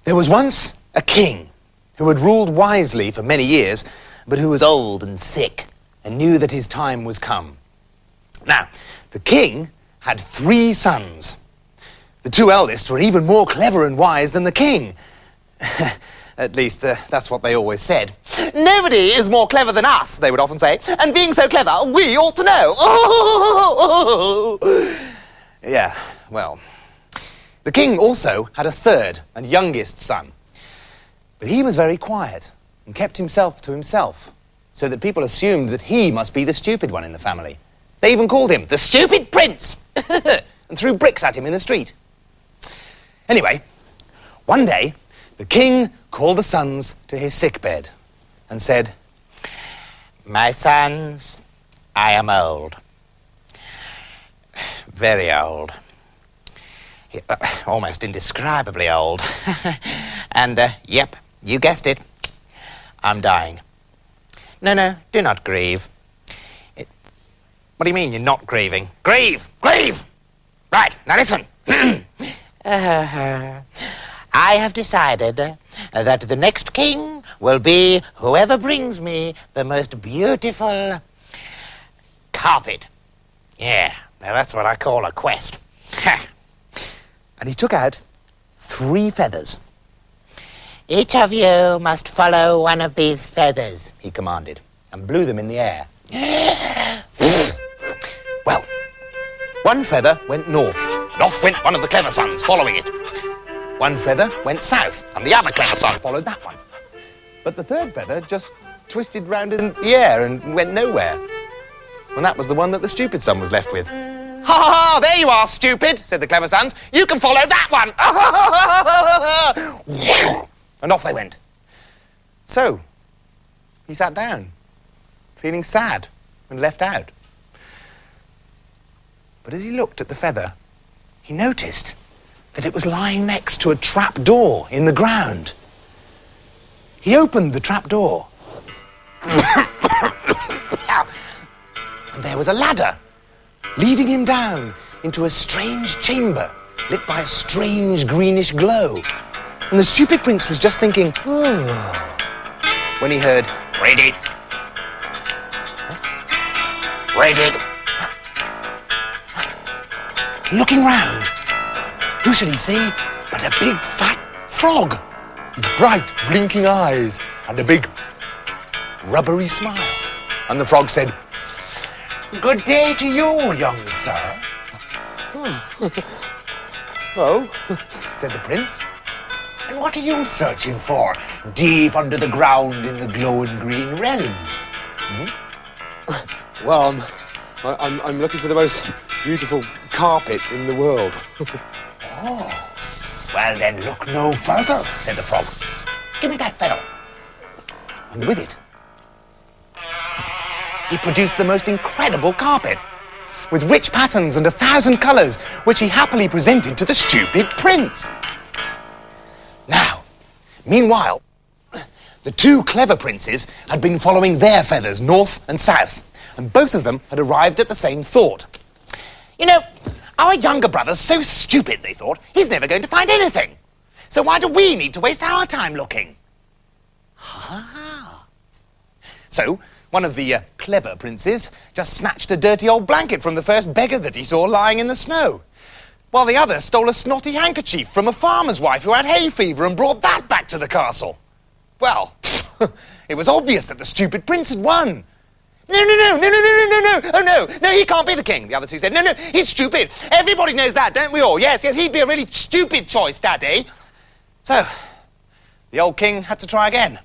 There was once a king who had ruled wisely for many years, but who was old and sick and knew that his time was come. Now, the king had 3 sons. The 2 eldest were even more clever and wise than the king. At least, that's what they always said. "Nobody is more clever than us," they would often say, "and being so clever, we ought to know." Yeah, well, the king also had a 3rd and youngest son. But he was very quiet and kept himself to himself, so that people assumed that he must be the stupid one in the family. They even called him the stupid prince and threw bricks at him in the street. Anyway, one day, the king called the sons to his sickbed and said, "My sons, I am old. Very old. Almost indescribably old. And, yep, you guessed it. I'm dying. No, do not grieve." What do you mean you're not grieving? Grieve! Grieve! Right, now listen. I have decided that the next king will be whoever brings me the most beautiful carpet. Yeah, now that's what I call a quest. And he took out 3 feathers. "Each of you must follow one of these feathers," he commanded, and blew them in the air. Well, one feather went north, and off went one of the clever sons, following it. One feather went south, and the other clever son followed that one. But the 3rd feather just twisted round in the air and went nowhere. And that was the one that the stupid son was left with. "Ha ha ha! There you are, stupid," said the clever sons. "You can follow that one." And off they went. So, he sat down, feeling sad and left out. But as he looked at the feather, he noticed that it was lying next to a trap door in the ground. He opened the trap door. And there was a ladder leading him down into a strange chamber lit by a strange greenish glow. And the stupid prince was just thinking, "Oh," when he heard, "Read it." What? "Read it." Looking round, who should he see but a big fat frog with bright blinking eyes and a big rubbery smile. And the frog said, "Good day to you, young sir." "Oh," said the prince. "And what are you searching for deep under the ground in the glowing green realms?" Well, I'm looking for the most beautiful carpet in the world. "Oh, well then look no further," said the frog. "Give me that feather." And with it, he produced the most incredible carpet, with rich patterns and 1,000 colours, which he happily presented to the stupid prince. Now, meanwhile, the 2 clever princes had been following their feathers north and south, and both of them had arrived at the same thought. "You know, our younger brother's so stupid," they thought, "he's never going to find anything. So why do we need to waste our time looking?" So, one of the clever princes just snatched a dirty old blanket from the first beggar that he saw lying in the snow, while the other stole a snotty handkerchief from a farmer's wife who had hay fever and brought that back to the castle. Well, it was obvious that the stupid prince had won. No, oh no, he can't be the king," the other 2 said. No, he's stupid. Everybody knows that, don't we all? Yes, he'd be a really stupid choice, Daddy." So, the old king had to try again.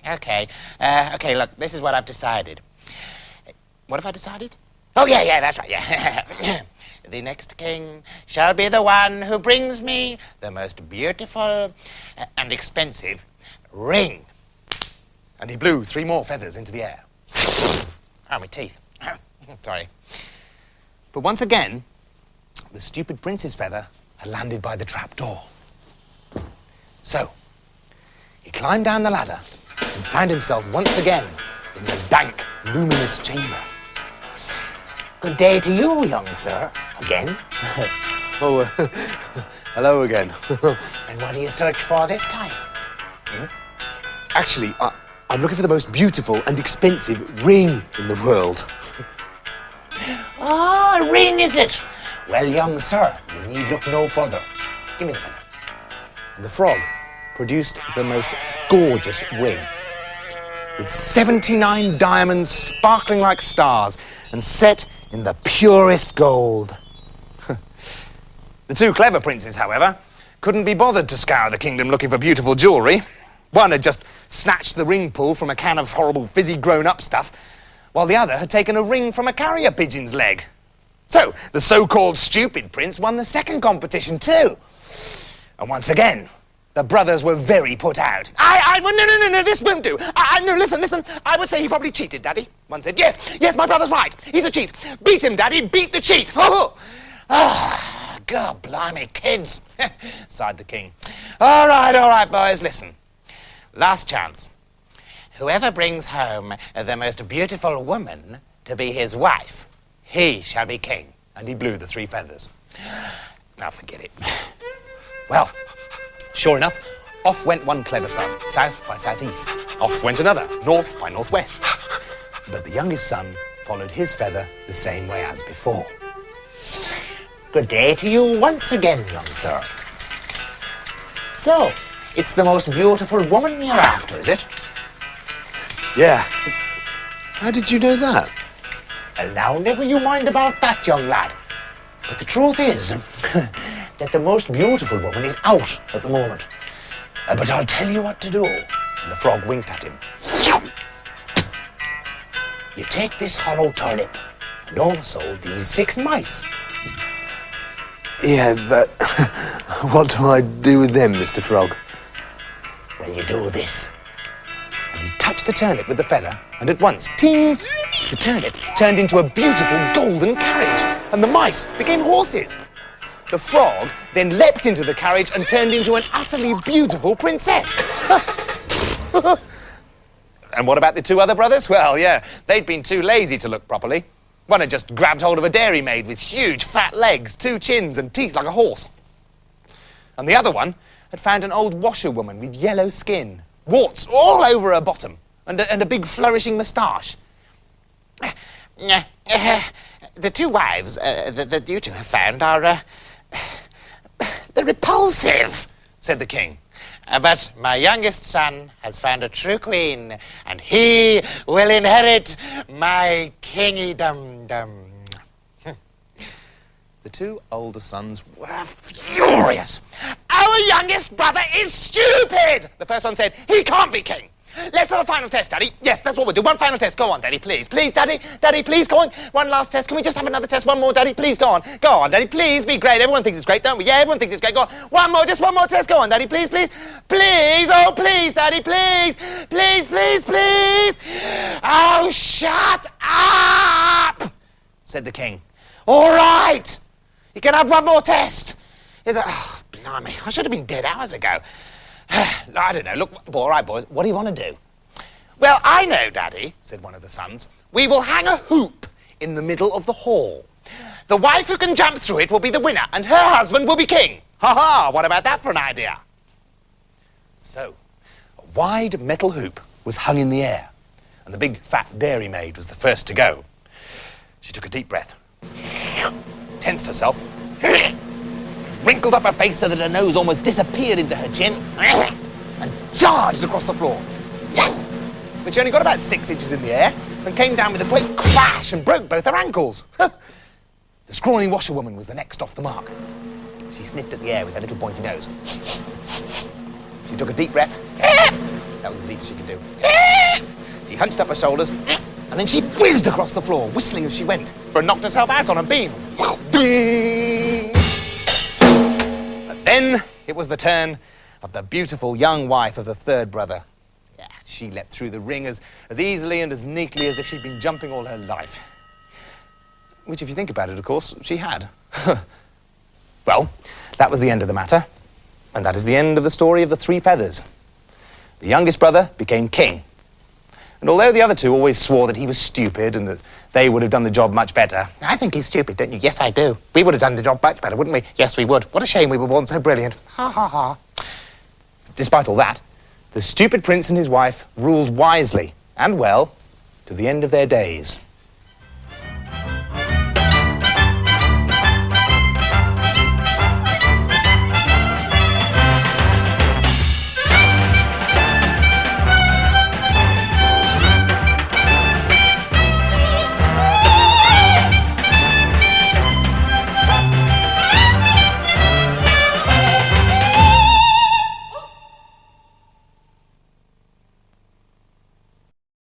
Okay, look, this is what I've decided. What have I decided? Oh, yeah, that's right, yeah. The next king shall be the one who brings me the most beautiful and expensive ring. And he blew 3 more feathers into the air. Oh, my teeth. Sorry. But once again, the stupid prince's feather had landed by the trap door. So, he climbed down the ladder and found himself once again in the dank, luminous chamber. "Good day to you, young sir." Again. Oh, Hello again. And what do you search for this time? Actually, I'm looking for the most beautiful and expensive ring in the world. Ah, a ring, is it? Well, young sir, you need look no further. Give me the feather. And the frog produced the most gorgeous ring, with 79 diamonds sparkling like stars and set in the purest gold. The two clever princes, however, couldn't be bothered to scour the kingdom looking for beautiful jewellery. One had just snatched the ring pull from a can of horrible fizzy grown-up stuff, while the other had taken a ring from a carrier pigeon's leg. So, the so-called stupid prince won the second competition too. And once again, the brothers were very put out. No, this won't do. No, listen. I would say he probably cheated, Daddy. One said, yes, my brother's right. He's a cheat. Beat him, Daddy, beat the cheat. God blimey, kids, sighed the king. All right, boys, listen. Last chance. Whoever brings home the most beautiful woman to be his wife, he shall be king. And he blew the three feathers. Now forget it. Well, sure enough, off went one clever son, south by southeast. Off went another, north by northwest. But the youngest son followed his feather the same way as before. Good day to you once again, young sir. So, it's the most beautiful woman you're after, is it? Yeah. How did you know that? And now, never you mind about that, young lad. But the truth is that the most beautiful woman is out at the moment. But I'll tell you what to do. And the frog winked at him. You take this hollow turnip and also these 6 mice. Yeah, but what do I do with them, Mr. Frog? Well, you do this. And he touched the turnip with the feather, and at once, ting! The turnip turned into a beautiful golden carriage, and the mice became horses. The frog then leapt into the carriage and turned into an utterly beautiful princess. And what about the two other brothers? Well, yeah, they'd been too lazy to look properly. One had just grabbed hold of a dairymaid with huge fat legs, 2 chins and teeth like a horse. And the other one had found an old washerwoman with yellow skin, warts all over her bottom, and a big flourishing moustache. The 2 wives that you 2 have found are, they're repulsive, said the king. But my youngest son has found a true queen, and he will inherit my kingdom. The 2 older sons Were furious. Our youngest brother is stupid, the first one said. He can't be king. Let's have a final test, Daddy. Yes, that's what we'll do. One final test. Go on, Daddy, please. Please, Daddy. Daddy, please, go on. One last test. Can we just have another test? One more, Daddy, please, go on. Go on, Daddy, please. Be great. Everyone thinks it's great, don't we? Yeah, everyone thinks it's great. Go on. One more, just one more test. Go on, Daddy, please, please. Please, oh, please, Daddy, please. Please, please, please. Oh, shut up, said the king. All right. You can have one more test. Oh, blimey. I should have been dead hours ago. I don't know. Look, all right, boys, what do you want to do? Well, I know, Daddy, said one of the sons. We will hang a hoop in the middle of the hall. The wife who can jump through it will be the winner, and her husband will be king. Ha-ha, what about that for an idea? So, a wide metal hoop was hung in the air, and the big fat dairymaid was the first to go. She took a deep breath, tensed herself, wrinkled up her face so that her nose almost disappeared into her chin, and charged across the floor. But she only got about 6 inches in the air and came down with a great crash and broke both her ankles. The scrawny washerwoman was the next off the mark. She sniffed at the air with her little pointy nose. She took a deep breath. That was as deep as she could do. She hunched up her shoulders, and then she whizzed across the floor, whistling as she went, and knocked herself out on a beam. But then it was the turn of the beautiful young wife of the 3rd brother. Yeah, she leapt through the ring as easily and as neatly as if she'd been jumping all her life. Which, if you think about it, of course, she had. Well, that was the end of the matter. And that is the end of the story of the 3 feathers. The youngest brother became king. And although the other two always swore that he was stupid and that they would have done the job much better... I think he's stupid, don't you? Yes, I do. We would have done the job much better, wouldn't we? Yes, we would. What a shame we were born so brilliant. Ha, ha, ha. Despite all that, the stupid prince and his wife ruled wisely and well to the end of their days.